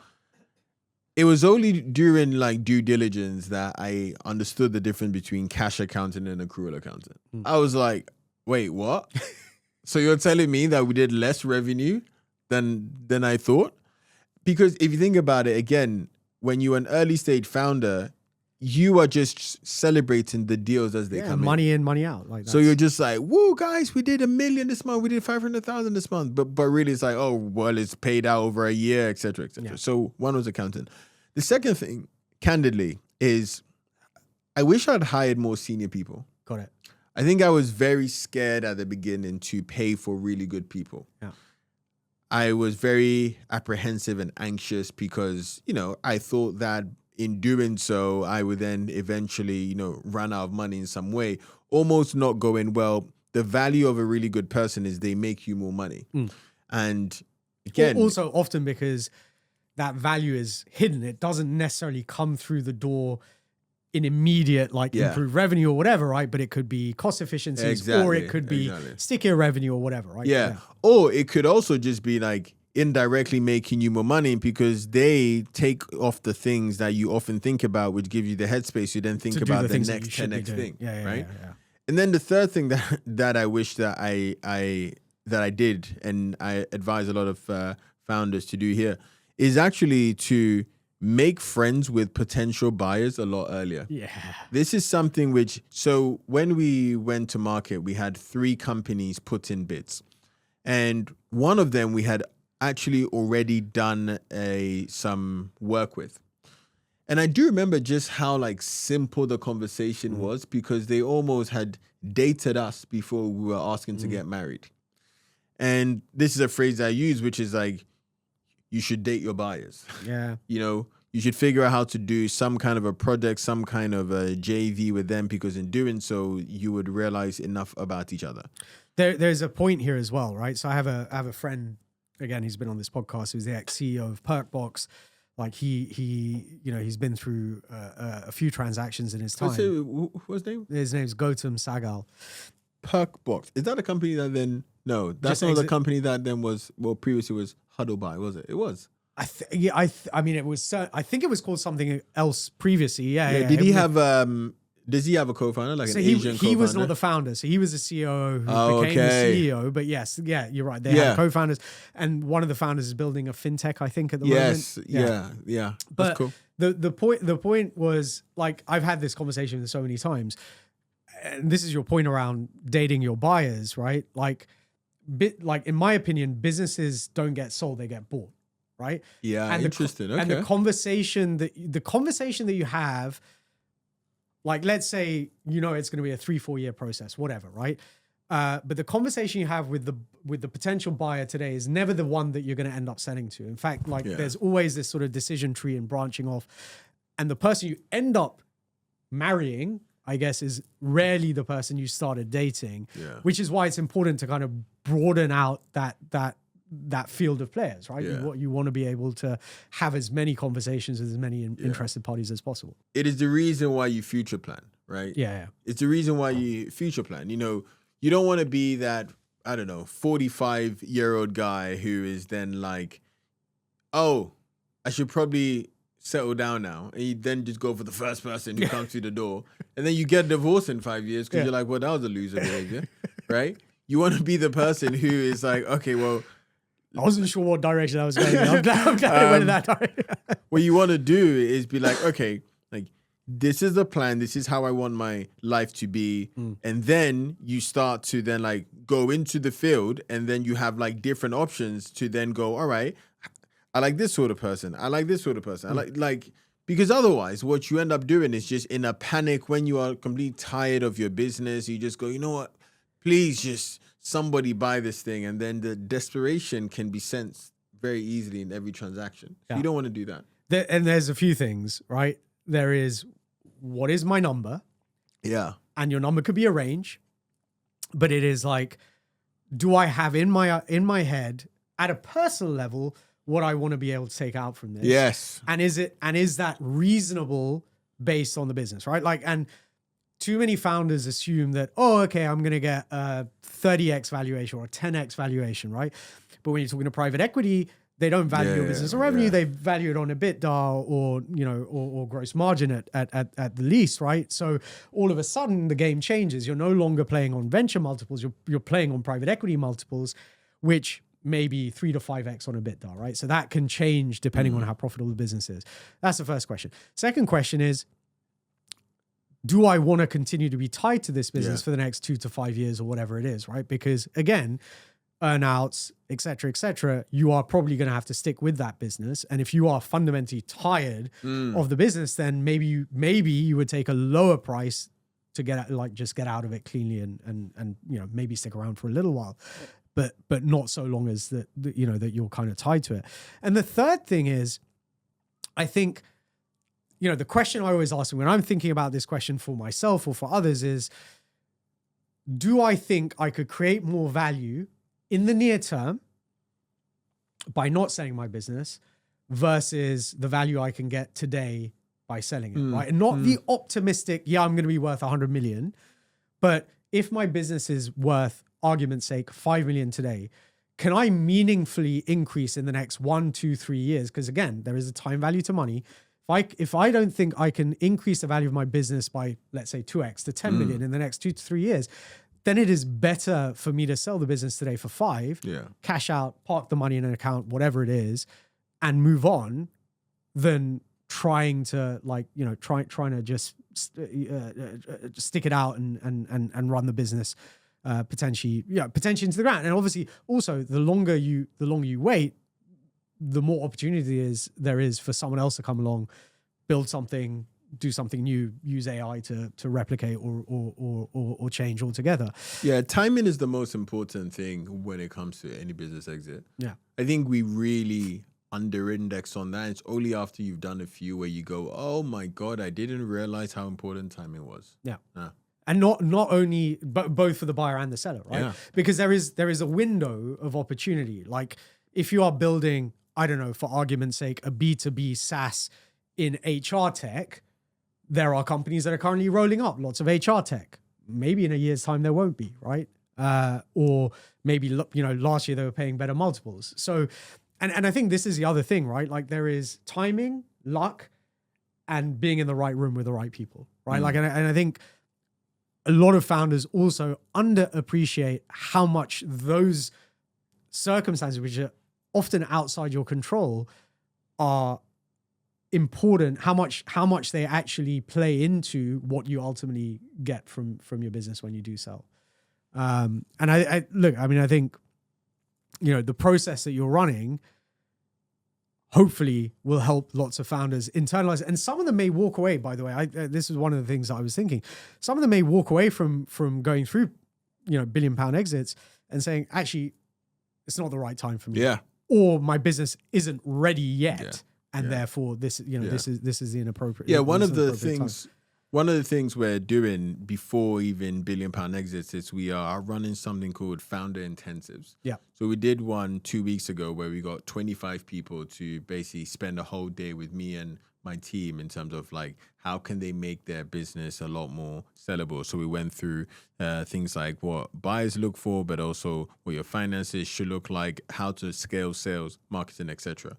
it was only during like due diligence that I understood the difference between cash accounting and accrual accounting. I was like, wait, what? So you're telling me that we did less revenue than I thought? Because if you think about it, again, when you're an early stage founder, you are just celebrating the deals as they come money in, money out. Like so you're just like, woo, guys, we did $1 million this month. We did 500,000 this month. But really it's like, oh, well, it's paid out over a year, et cetera, et cetera. Yeah. So one was accounting. The second thing, candidly, is I wish I'd hired more senior people. Got it. I think I was very scared at the beginning to pay for really good people. Yeah. I was very apprehensive and anxious because, I thought that in doing so, I would then eventually, run out of money in some way, almost not going, well, the value of a really good person is they make you more money. And again, also often because that value is hidden. It doesn't necessarily come through the door in immediate, improved revenue or whatever, right? But it could be cost efficiencies, or it could be stickier revenue or whatever, right? Yeah. Or it could also just be like indirectly making you more money because they take off the things that you often think about, which give you the headspace. You then think about the next 10x thing, right? Yeah. And then the third thing that I wish that I did, and I advise a lot of founders to do here, is actually to make friends with potential buyers a lot earlier. Yeah. This is something so when we went to market, we had 3 companies put in bids. And one of them we had actually already done some work with. And I do remember just how simple the conversation was, because they almost had dated us before we were asking to get married. And this is a phrase I use, which is like, you should date your buyers. Yeah. You should figure out how to do some kind of a project, some kind of a JV with them, because in doing so, you would realize enough about each other. There's a point here as well, right? So I have a friend, again, he's been on this podcast, who's the ex-CEO of Perkbox. Like he's been through a few transactions in his time. What's his name? His name's Gautam Sagal. Perkbox. Is that a company that then? No, that's not the company that then previously was Huddlebuy, was it? It was. I mean, it was. I think it was called something else previously. Yeah. Did he have? Does he have a co-founder, like an Asian co-founder? He was not the founder. So he was the COO who became the CEO. But yes, you're right. They have co-founders, and one of the founders is building a fintech, I think, at the moment. Yeah. But that's cool. The point was, like, I've had this conversation so many times, and this is your point around dating your buyers, right? Like in my opinion, businesses don't get sold; they get bought. Right? Yeah, interesting. Okay. And the conversation that you have, like, let's say, it's going to be a 3-4 year process, whatever, right? But the conversation you have with the potential buyer today is never the one that you're going to end up selling to. In fact, there's always this sort of decision tree and branching off. And the person you end up marrying, I guess, is rarely the person you started dating, which is why it's important to kind of broaden out that field of players, right? Yeah. You want to be able to have as many conversations with as many interested parties as possible. It is the reason why you future plan, right? Yeah. It's the reason why you future plan. You don't want to be that, 45-year-old guy who is then like, oh, I should probably settle down now. And you then just go for the first person who comes through the door. And then you get divorced in 5 years because you're like, well, that was a loser behavior, right? You want to be the person who is like, okay, well, I wasn't sure what direction I was going in. I'm glad I went in that direction. What you want to do is be like, okay, like, this is the plan. This is how I want my life to be. And then you start to then like go into the field, and then you have like different options to then go, all right, I like this sort of person. I like this sort of person. I like, because otherwise what you end up doing is just in a panic when you are completely tired of your business. You just go, you know what, please just somebody buy this thing. And then the desperation can be sensed very easily in every transaction. So you don't want to do that. And there's a few things, right? There is, what is my number? Yeah. And your number could be a range, but it is like, do I have in my head at a personal level what I want to be able to take out from this? Yes. And is that reasonable based on the business, right? Like, and too many founders assume that, oh, okay, I'm going to get a 30x valuation or a 10x valuation, right? But when you're talking to private equity, they don't value your business or revenue. They value it on EBITDA or, you know, or gross margin at the least, right? So all of a sudden the game changes. You're no longer playing on venture multiples. You're playing on private equity multiples, which may be 3 to 5x on EBITDA, right? So that can change depending on how profitable the business is. That's the first question. Second question is, do I want to continue to be tied to this business for the next 2 to 5 years or whatever it is, right? Because again, earnouts, et cetera, you are probably going to have to stick with that business. And if you are fundamentally tired of the business, then maybe you would take a lower price to just get out of it cleanly and you know, maybe stick around for a little while, but not so long as that you know, that you're kind of tied to it. And the third thing is, I think, you know, the question I always ask when I'm thinking about this question for myself or for others is, do I think I could create more value in the near term by not selling my business versus the value I can get today by selling it, right? And not the optimistic, I'm going to be worth 100 million, but if my business is worth, argument's sake, 5 million today, can I meaningfully increase in the next 1, 2, 3 years? Because again, there is a time value to money. If I don't think I can increase the value of my business by, let's say, 2x to 10 million in the next 2 to 3 years, then it is better for me to sell the business today for 5, cash out, park the money in an account, whatever it is, and move on, than trying to trying to just stick it out and run the business potentially into the ground. And obviously, also the longer you wait, the more opportunity there is for someone else to come along, build something, do something new, use AI to replicate or change altogether. Yeah, timing is the most important thing when it comes to any business exit. Yeah. I think we really under-index on that. It's only after you've done a few where you go, oh my God, I didn't realize how important timing was. Yeah. And not only, but both for the buyer and the seller, right? Yeah. Because there is a window of opportunity. Like if you are building, I don't know, for argument's sake, a B2B SaaS in HR tech, there are companies that are currently rolling up lots of HR tech. Maybe in a year's time, there won't be, right? Or maybe, you know, last year they were paying better multiples. So, and I think this is the other thing, right? Like there is timing, luck, and being in the right room with the right people, right? Like, and I think a lot of founders also underappreciate how much those circumstances, which are often outside your control, are important, how much they actually play into what you ultimately get from your business when you do sell. And I look, I mean, I think, you know, the process that you're running hopefully will help lots of founders internalize. And some of them may walk away, by the way. This is one of the things that I was thinking. Some of them may walk away from going through, you know, £1 billion exits and saying, actually, it's not the right time for me. Yeah. Or my business isn't ready yet. Yeah. And therefore, this is the inappropriate. Yeah, one of the things we're doing before even £1 billion exits is we are running something called founder intensives. Yeah. So we did one 2 weeks ago where we got 25 people to basically spend a whole day with me and my team in terms of like how can they make their business a lot more sellable. So we went through things like what buyers look for, but also what your finances should look like, how to scale sales, marketing, etc.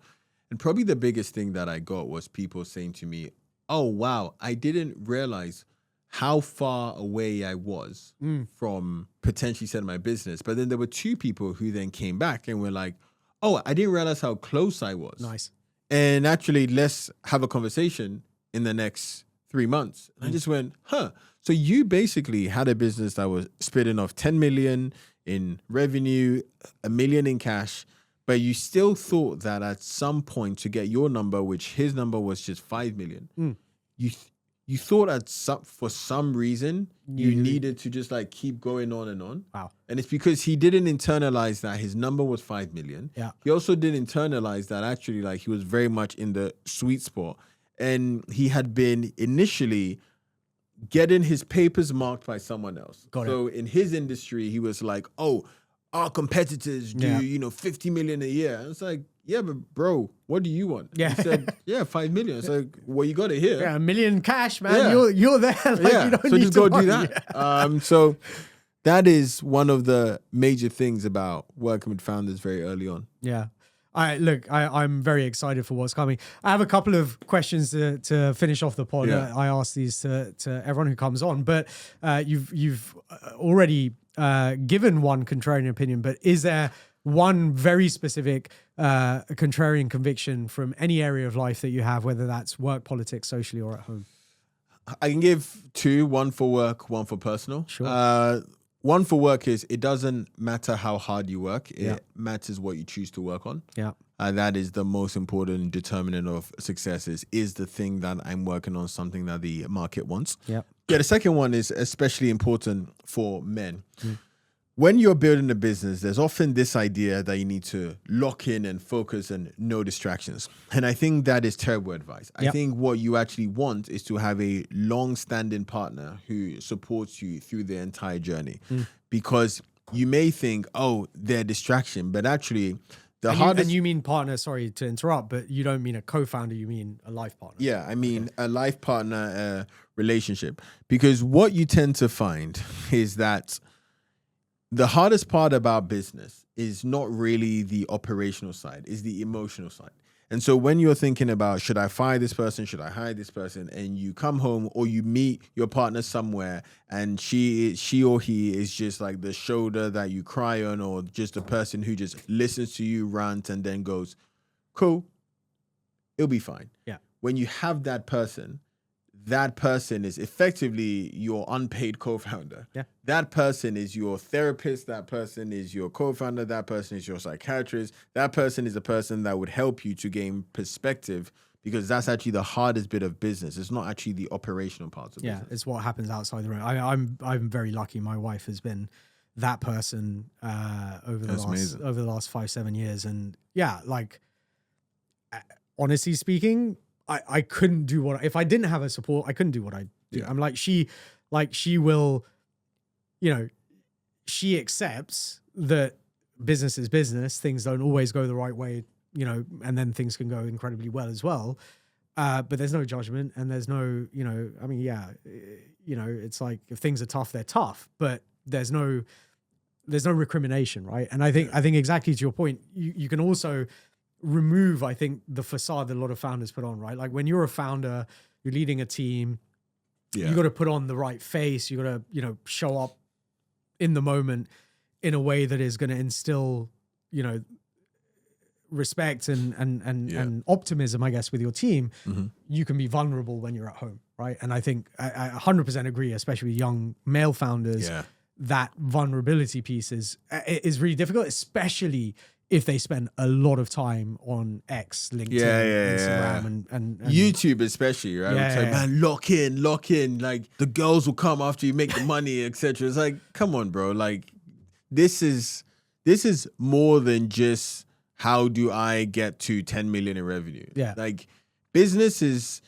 And probably the biggest thing that I got was people saying to me, oh, wow, I didn't realize how far away I was from potentially selling my business. But then there were 2 people who then came back and were like, oh, I didn't realize how close I was. Nice. And actually, let's have a conversation in the next 3 months. And I just went, so you basically had a business that was spitting off 10 million in revenue, 1 million in cash, but you still thought that at some point to get your number, which his number was just 5 million, you thought for some reason you needed to just like keep going on and on. Wow. And it's because he didn't internalize that his number was 5 million. Yeah. He also didn't internalize that actually like he was very much in the sweet spot. And he had been initially getting his papers marked by someone else. So in his industry, he was like, oh, our competitors do, Yeah. 50 million a year. And it's like, yeah, but bro, what do you want? Yeah. He said, yeah, 5 million. It's like, well, you got it here. Yeah, $1 million cash, man. Yeah. You're there. Like, Yeah, you don't so need just to go do worry. that. So that is one of the major things about working with founders very early on. Yeah. I'm very excited for what's coming. I have a couple of questions to finish off the pod. Yeah. I ask these to everyone who comes on, but you've already given one contrarian opinion, but is there one very specific contrarian conviction from any area of life that you have, whether that's work, politics, socially, or at home? I can give two, one for work, one for personal. Sure. One for work is it doesn't matter how hard you work. It Yeah. matters what you choose to work on. Yeah. That is the most important determinant of success is the thing that I'm working on something that the market wants. Yeah. Yeah, the second one is especially important for men. When you're building a business, there's often this idea that you need to lock in and focus and no distractions. And I think that is terrible advice. I think what you actually want is to have a long-standing partner who supports you through the entire journey. Because you may think, oh, they're a distraction, but actually the hardest... And you mean partner, sorry to interrupt, but you don't mean a co-founder, you mean a life partner. Yeah, I mean a life partner relationship. Because what you tend to find is that the hardest part about business is not really the operational side, it's the emotional side. And so when you're thinking about, should I fire this person? Should I hire this person? And you come home or you meet your partner somewhere and she or he is just like the shoulder that you cry on, or just a person who just listens to you rant and then goes, cool, it'll be fine. Yeah. When you have that person is effectively your unpaid co-founder. Yeah. That person is your therapist. That person is your co-founder. That person is your psychiatrist. That person is the person that would help you to gain perspective, because that's actually the hardest bit of business. It's not actually the operational parts of business. Yeah, it's what happens outside the room. I'm very lucky. My wife has been that person over the last 5-7 years, and yeah, like honestly speaking, I couldn't do if I didn't have her support, I couldn't do what I do. Yeah. I'm like, she will, she accepts that business is business. Things don't always go the right way, and then things can go incredibly well as well. But there's no judgment and there's no, it's like if things are tough, they're tough, but there's no recrimination, right? And I think exactly to your point, you can also remove, I think, the facade that a lot of founders put on, right? Like when you're a founder, you're leading a team, you got to put on the right face. You got to, show up in the moment in a way that is going to instill, respect and optimism, I guess, with your team. You can be vulnerable when you're at home, right? And I think I 100% agree, especially with young male founders, that vulnerability piece is really difficult, especially if they spend a lot of time on X, LinkedIn, Instagram, and YouTube especially, right? It's like, man, lock in. Like the girls will come after you make the money, etc. It's like, come on, bro. Like this is more than just how do I get to 10 million in revenue. Yeah. Like business is,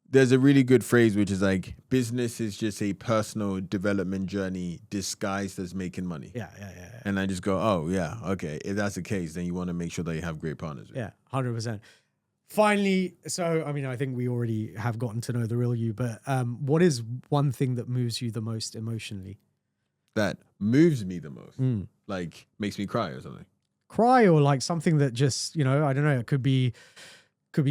there's a really good phrase which is like, business is just a personal development journey disguised as making money. Yeah. And I just go, oh yeah, okay. If that's the case, then you want to make sure that you have great partners. Yeah, 100%. Finally, so I mean, I think we already have gotten to know the real you, but what is one thing that moves you the most emotionally? That moves me the most, like makes me cry or something. Cry, or like something that just, I don't know, it could be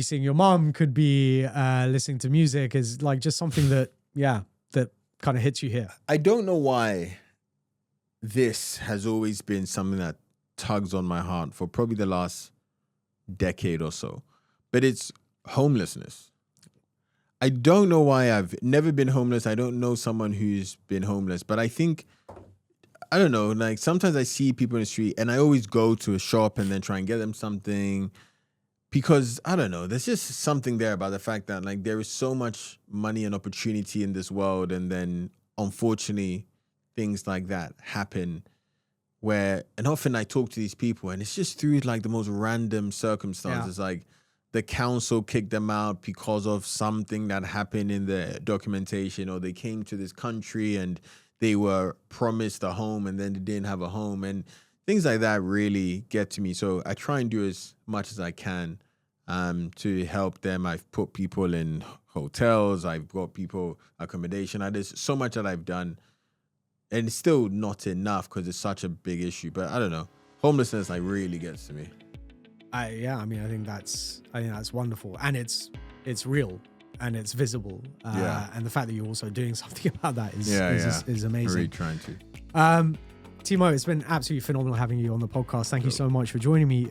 seeing your mom, could be listening to music, is like just something that kind of hits you here. I don't know why this has always been something that tugs on my heart for probably the last decade or so, but it's homelessness. I don't know why. I've never been homeless. I don't know someone who's been homeless, but I think, I don't know, like sometimes I see people in the street and I always go to a shop and then try and get them something, because I don't know, there's just something there about the fact that like there is so much money and opportunity in this world, and then unfortunately things like that happen and often I talk to these people and it's just through like the most random circumstances. Like the council kicked them out because of something that happened in the documentation, or they came to this country and they were promised a home and then they didn't have a home. And things like that really get to me. So I try and do as much as I can to help them. I've put people in hotels. I've got people accommodation. There's so much that I've done, and it's still not enough because it's such a big issue. But I don't know. Homelessness really gets to me. I think that's wonderful, and it's real and it's visible. And the fact that you're also doing something about that is amazing. I'm really trying to. Timo, it's been absolutely phenomenal having you on the podcast. Thank you so much for joining me.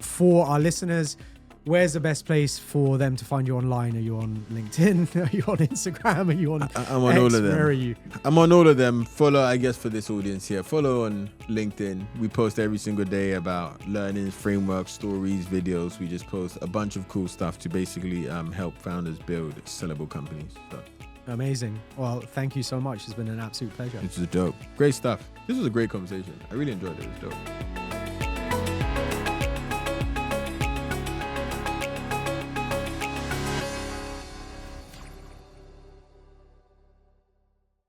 For our listeners, where's the best place for them to find you online? Are you on LinkedIn? Are you on Instagram? Are you on I'm on X? all of them. Where are you? I'm on all of them. Follow, I guess, for this audience here. Follow on LinkedIn. We post every single day about learning, frameworks, stories, videos. We just post a bunch of cool stuff to basically help founders build sellable companies. So. Amazing. Well, thank you so much. It's been an absolute pleasure. This was dope. Great stuff. This was a great conversation. I really enjoyed it. It was dope.